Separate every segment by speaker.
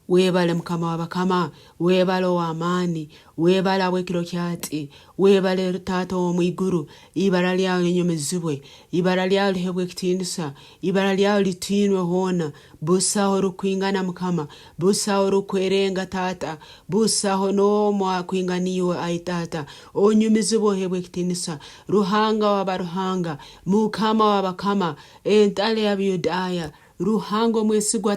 Speaker 1: webale mukama wabakama, webale ow'amaani, webale abw'ekiro kyati, webale taata w'omwiguru, ibara lyawe linyumizibwe, ibara lyawe lihebwe ekitiinisa, ibara lyawe litiinwe hoona, busaho rukwingana mukama, busaho rukwerenga taata, busaho n'omu akwinganiiwe ai taata, onyumizibwe ohebwe ekitiinisa, ruhanga w'abaruhanga, mukama w'abakama, entale y'Abuyudaaya, ruhango mwesigwa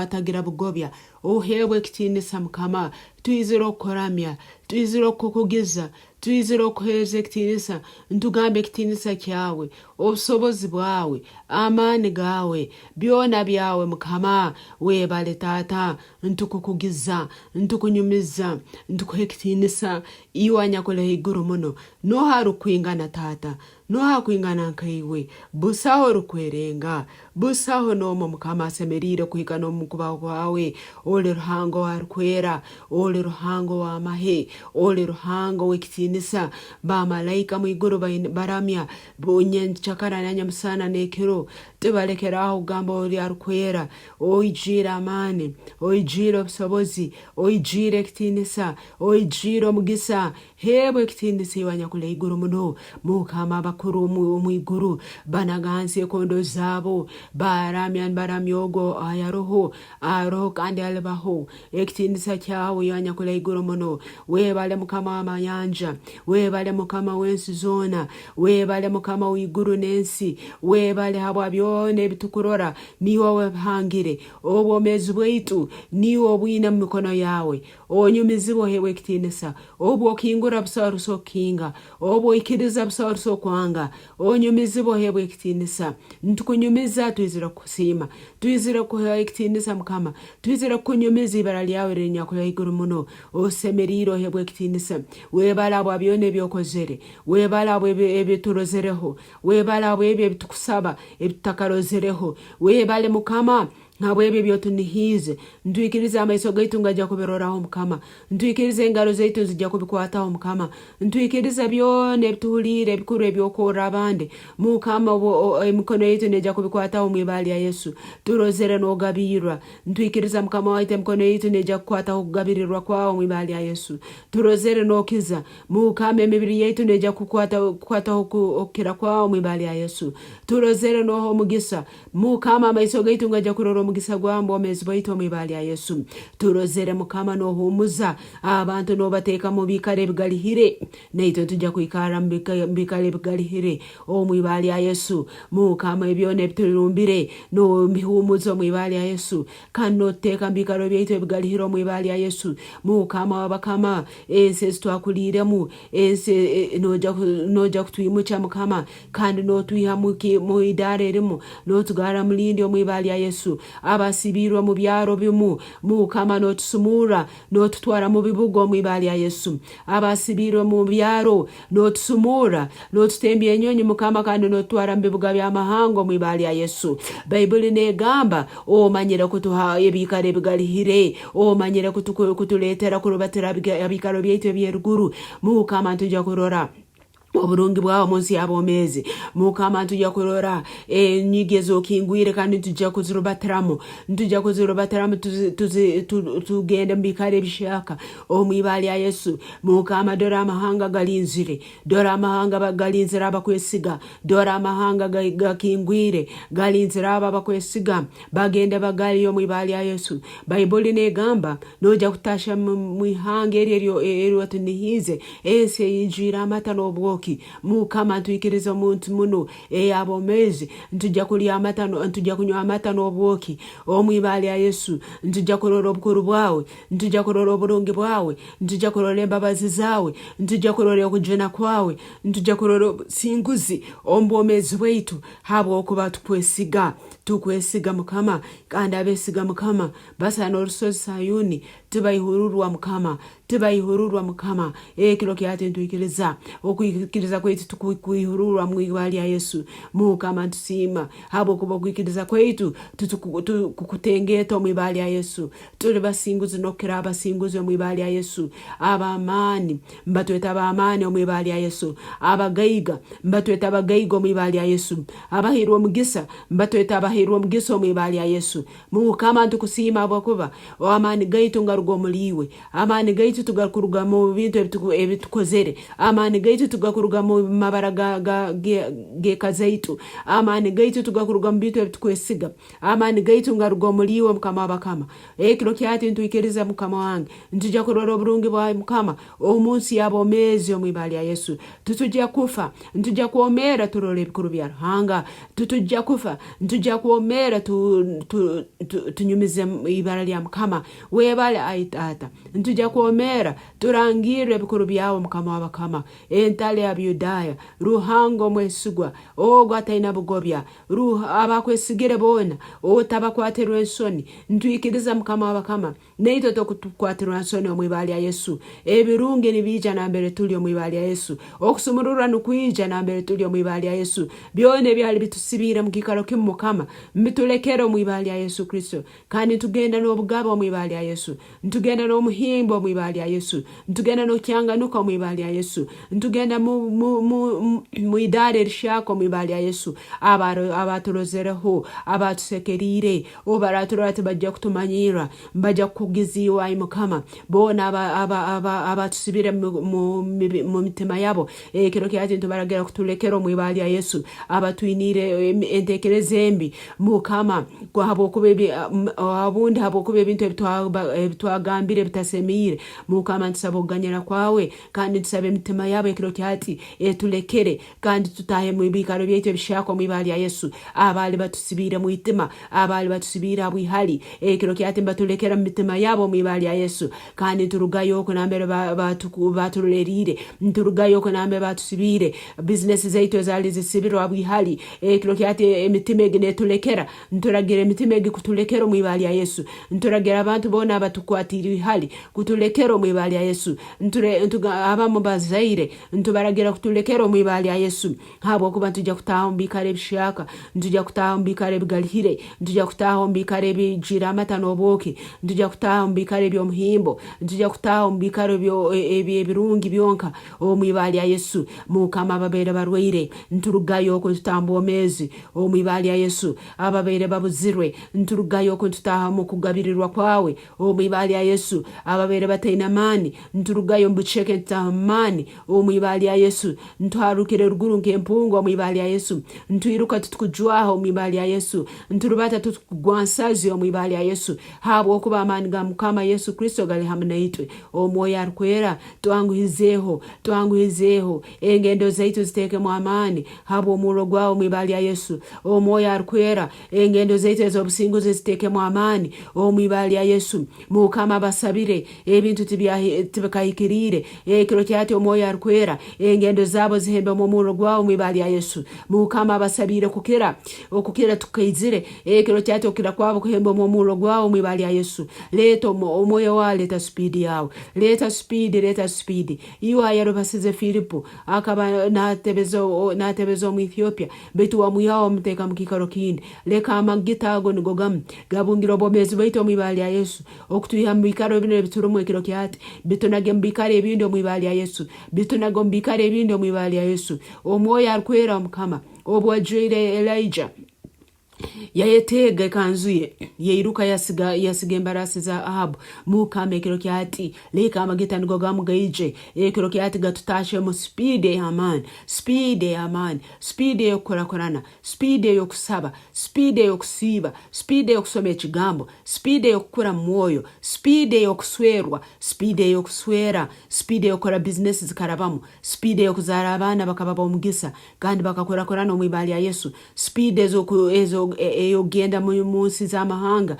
Speaker 1: atagira bugobya, ohebwe ekitiinisa mukama, tuyizire okukoramya, tuyizire okukugiza, tuyizire okuheereza ekitiinisa, ntugambe ekitiinisa kyawe, obusobozi bwawe, amaani gaawe, byona byawe mukama, webale taata, ntukukugiza, ntukunyumiza, ntukuha ekitiinisa, iwe anyakuina iguru muno, noha rukwingana taata, noha kwingana nkaiwe, busaho rukwerenga, busaho n'omu mukama asemerire kuhika n'omu kubaho kwawe, ole ruhango arukwera, ole ruhango w'amahe, ole ruhango w'ekitiinisa, bamalaika mwiguru baramya, bunyenkyakara na nyamusana n'ekiro, tubalekeraho kugamba oli arukwera, oijire amaani, oijire obusobozi, oijire ekitiinisa, oijire omugisa, hebwe ekitiinisa iwe anyakuina iguru muno, mukama abakuru omwiguru, banagansi ekondo zaabo, baramya ogo ayaroho, aroho kandi alibaho, ekitiinisa kyawe iwe anyakuina iguru muno, webale mukama w'amanyanja, webale mukama w'ensi zoona, webale mukama w'iguru n'ensi, webale habwa byona ebitukurora, niwe webihangire, obwomezi bwaitu niwe obwine mu mikono yawe, onyumizibwe ohebwe ekitiinisa, obwokingura busaho rusokinga, obwoikiriza busaho rusokwanga, onyumizibwe ohebwe ekitiinisa, ntukunyumiza tuyizire kusiima, tuyizire kuha ekitiinisa mukama, tuyizire kunyumiza ibara lyawe linyakuina iguru muno, osemerire ohebwe ekitiinisa, webale abwa byona ebyokozere, webale abwa ebiturozereho, webale abwa ebyo ebitukusaba ebitakarozereho, webale mukama habwebyo byotunihize, ntwikirize amaiso gaitu ngajja kubiroraho mukama, ntwikirize engalo zaitu zijja kubikwataho mukama, ntwikirize byona ebituhulire ebikuru ebyokora abandi mukama, emikono yaitu nejja kubikwataho mu ibali ya Yesu, turozere n'ogabirwa, ntwikiriza mukama waite emikono yaitu nejja kukwataho okugabirirwa kwawo mu ibali ya Yesu, turozere n'okiza mukama, emibiri yaitu nejja kukwataho okukira kwawo mu ibali ya Yesu, turozere n'oho omugisa mukama, amaiso gaitu ngajja kurora omugisa gwambo omezi bwaitu mu ibali ya Yesu, turozere mukama n'ohumuza abantu n'obateeka mu bikale ebigalihire, naito tujja kwikara mu bikale ebigalihire omu ibali ya Yesu mukama, ebyona ebiturumbire n'omihumuzo mu ibali ya Yesu, kandi n'oteeka mu bikalo byaitu ebigalihire omu ibali ya Yesu mukama w'abakama, ensi ezitwakuliremu, ensi nojja kutwimuca mukama, kandi n'otwiha mu idara erimu, n'otugara mulindi omu ibali ya Yesu, abasibirwa mu byaro bimu mukama, n'otusumura n'otutwara mu bibuga omu ibali ya Yesu, abasibirwa mu byaro n'otusumura n'otutembya enyonyi mukama, kandi n'otutwara mu bibuga by'amahanga omu ibali ya Yesu. Bayibuli negamba omanyire kutuha ebikalo ebigalihire, omanyire kutuleetera kurubatira ebikalo byaitu ebyeruguru mukama, ntujja kurora oburungi bwawe munsi y'abomezi mukama, ntujja kurora enyigi ezokingwire kandi ntujja kuzirubatiramu, tugende mu bikale ebishaka omu ibali ya Yesu mukama, dore amahanga galinzire, dore amahanga galinzire abakwesiga, dore amahanga gakingwire galinzire aba bakwesiga, bagende bagali omu ibali ya Yesu. Bayibuli negamba nojja kutasha mu ihanga eryo tunihize, ensi eyinjire amata n'obwoki mukama, ntwikiriza omuntu muno eyabomezi, ntujja kulya amata, ntujja kunywa amata n'obwoki omu ibali ya Yesu, ntujja kurora obukuru bwawe, ntujja kurora obulungi bwawe, ntujja kurora embabazi zawe, ntujja kurora okujuna kwawe, ntujja kurora obusinguzi omu bwomezi bwaitu habw'okuba tukwesiga mukama, kandi abesiga mukama basana olusozi Sayuni tubayihururwa mukama, ekiro kyate ntwikiriza okwikiriza kwaitu tukwihururwa mu ibali ya Yesu mukama, ntusiima habw'okuba okwikiriza kwaitu kukutengeta mu ibali ya Yesu, tuli basinguzi n'okukira abasinguzi mu ibali ya Yesu, abamaani mbatweta abamaani mu ibali ya Yesu, abagaiga mbatweta abagaiga mu ibali ya Yesu, abahirwa omugisa mbatweta abahirwa tutahirwa omugiso mwibali ya Yesu mukama tukusima bwakuba amani gaitu ngarugo muliwe amani gaitu tugakuruga mu bintu ebitukozere amani gaitu tugakuruga mu mabara ge kazaitu amani gaitu tugakuruga mu bintu ebitukwesiga amani gaitu ngarugo muliwe mukama bakama ekiro kyati ntuikiriza mukama wange ntujja kurora oburungi bwa mukama omunsi yabo mezi omwibali ya Yesu tutujja kufa ntujja kuomera turole ebikuru bya Ruhanga tutujja kufa ntujja kuomera tunyumize ibara lya mukama webale aitata ntujja kuomera turangire ebikuru byawo mukama wabakama entale ya Yudaya Ruhango mwesugwa gwataina bugobya abakwesigire bona tabakwaterwa ensoni ntuikiriza mukama wabakama neito tokukwaterwa ensoni omwibali ya Yesu ebirungi nibija na mbere tuli omwibali ya Yesu okusumurura nukwija na mbere tuli omwibali ya Yesu byone byali bitusibira mukikalo kimukama mbitulekero omwibali ya Yesu Kristo kandi tugenda n'obugabo omwibali ya Yesu ntugenda n'omuhimbo omwibali ya Yesu ntugenda n'okyanganuka omwibali ya Yesu ntugenda mu idare rishako omwibali ya Yesu abatulozereho abatusekerire obaraturate bajja kutumanyira bajja kugiziwa imukama bona abatusibire mu mitima yabo kiro kyati ntubaragira kutulekero mwibali ya Yesu abatuinire entekereze embi mukama kwa habo kubebi abundi habo kube bintu ebitwagambire bitasemire mukama nsaboganyira kwawe kandi tusabe imitima yabo kiro kyati etulekere kandi tutahe mu bikaro byete bishako mwibali ya Yesu abali batusibire mu itima abali batusibira hali kiro kyati batulekera mu mitima yabo mwibali ya Yesu kandi turugayo ko nambere batulerire nturugayo ko nambe batusibire business zaitu zali zisibirwa hali kiro kyati emitima egine tulekera nturagira emitima egi kutulekero mwibali ya Yesu nturagira abantu bona abatukwatiri hali kutulekero mwibali ya Yesu abamu bazaire ntubaragira kutulekero mwibali ya Yesu habo kuba tujja kutaho mbikare bishaka ntujja kutaho mbikare bigalihire ntujja kutaho mbikare bijira matano boke ntujja kutaho mbikare byo muhimbo ntujja kutaho mbikare byo ebirungi byonka omwibali ya Yesu mukama babere barweire nturugayo ko tutambo mezi omwibali ya Yesu ababere babuzirwe nturugayo ko tutaha mu kugabirirwa kwawe omwibali ya Yesu ababere bataina mani nturugayo mbucheke tamani omwibali ya Yesu ntwarukire ruguru nkempungu omwibali ya Yesu ntuiruka tutukujwaho omwibali ya Yesu nturubata tutukugwansazi omwibali ya Yesu habo kuba amani ga mukama Yesu Kristo gali hamna itwe omwoyo arukwera twanguhizeho engendo zaitu ziteke mu amani habo murogwa omwibali ya Yesu omwoyo arukwera engendo zaitu ezobusingo ziteke mu amani omwibali ya Yesu mukama basabire ebintu tibakayikirire kiro kyati omwoyo arukwera engendo zabo zihembe mu murogwa omwibali ya Yesu mukama basabire okukira tukaizire kiro kyati okira kwabo kuhembe mu murogwa omwibali ya Yesu leto omwoyo wa leta speed yawo leta speed iwa yaro basize Filipo akaba natebezo mu Ethiopia betu wa muyawo mteka mukikaro kindi leka amagitago nigogam gabungiro bomezi baito mwibali ya Yesu okutuya mbikaro bino biturumu kiro kyati bitunage mbikare ebindo mwibali ya Yesu bitunago mbikare ebindo mwibali ya Yesu omwoyo arukwera omukama obwajire Elijah yayetega kanzuye yeiruka yasiga embarasi za Ahabu mukame kiro kyati leka amagita nigoga mugaije kiro kyati gatutashe mu speed ya man speed yokukorakorana speed yokusaba speed yokusiba speed yokusoma ekigambo speed yokukura mwoyo speed yokuswerwa speed yokuswera speed yokora business zikarabamu speed yokuzara abana bakababa omugisa kandi bakakorakorana omwibali ya Yesu speed ezo eyogenda mu munsi z'amahanga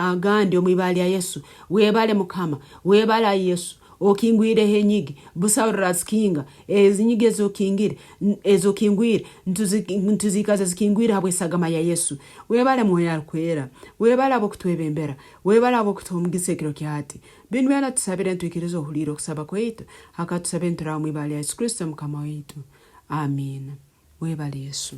Speaker 1: agandi omwibali ya Yesu webale mukama webala Yesu okingwire henyigi busaho razkinga ezinyige ezokingwire ntuzikaza zikingwire habwe sagama ya Yesu webale mwoyo arukwera webala bokutwebembera webala bokutumugise kiro kyati bintu yana tusabire ntwikirizo huliro kusaba kwetu hakatusabire ntura omwibali ya Yesu Kristo mukama wetu amen webale Yesu.